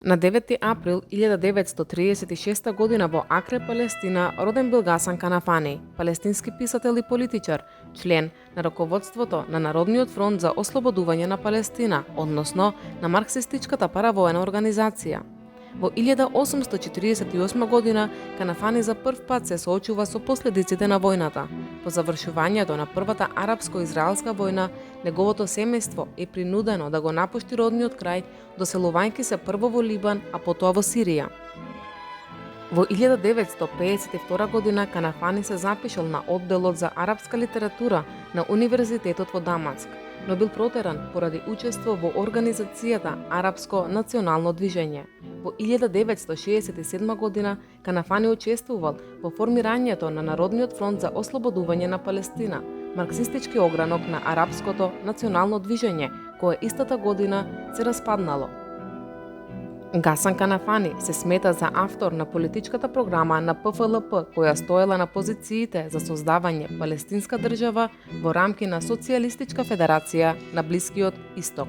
На 9 април 1936 година во Акре, Палестина, роден бил Гасан Канафани, палестински писател и политичар, член на раководството на Народниот фронт за ослободување на Палестина, односно на марксистичката паравоена организација. Во 1848 година Канафани за прв пат се соочува со последиците на војната. По завршувањето на првата арапско-израелска војна, неговото семејство е принудено да го напушти родниот крај, доселувајќи се прво во Либан, а потоа во Сирија. Во 1952 година Канафани се запишал на одделот за арапска литература на Универзитетот во Дамаск, но бил протеран поради учество во организацијата Арапско национално движење. Во 1967 година Канафани учествувал во формирањето на Народниот фронт за ослободување на Палестина, марксистички огранок на Арапското национално движење, кое истата година се распаднало. Гасан Канафани се смета за автор на политичката програма на ПФЛП, која стоела на позициите за создавање палестинска држава во рамки на Социјалистичка федерација на Блискиот Исток.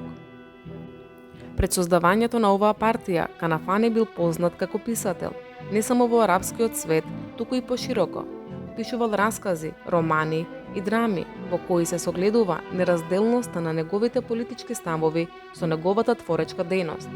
Пред создавањето на оваа партија, Канафани бил познат како писател, не само во арапскиот свет, туку и пошироко. Пишувал раскази, романи и драми, во кои се согледува неразделноста на неговите политички ставови со неговата творечка дејност.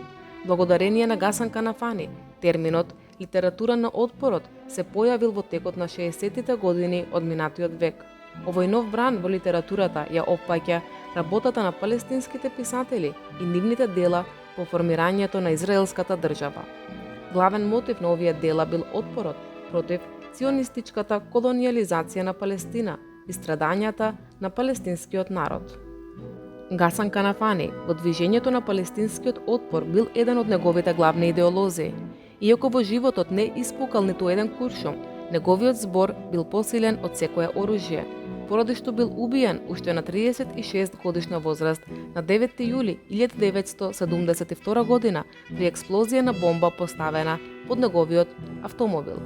Благодарение на Гасан Канафани, терминот литература на отпорот се појавил во текот на 60-тите години од минатиот век. Овој нов бран во литературата ја опфаќа работата на палестинските писатели и нивните дела по формирањето на израелската држава. Главен мотив на овие дела бил отпорот против сионистичката колониализација на Палестина и страдањата на палестинскиот народ. Гасан Канафани во движењето на палестинскиот отпор бил еден од неговите главни идеолози. Иако во животот не испукал ниту еден куршум, неговиот збор бил посилен од секое оружје, поради што бил убиен уште на 36 годишна возраст на 9 јули 1972 година при експлозија на бомба поставена под неговиот автомобил.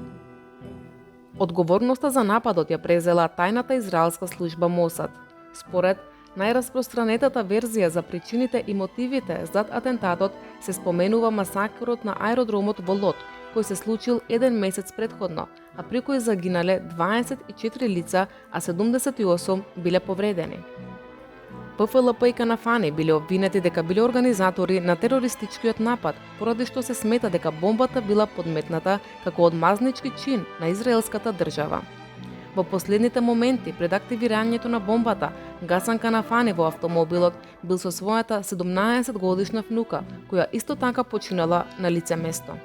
Одговорноста за нападот ја презела тајната израелска служба Мосад. Според најраспространетата верзија за причините и мотивите зад атентатот се споменува масакрот на аеродромот во Лод, кој се случил еден месец претходно, а при кој загинале 24 лица, а 78 биле повредени. ПФЛП и Канафани биле обвинети дека биле организатори на терористичкиот напад, поради што се смета дека бомбата била подметната како одмазнички чин на израелската држава. Во последните моменти пред активирањето на бомбата, Гасан Канафани во автомобилот бил со својата 17 годишна внука, која исто така починала на лице место.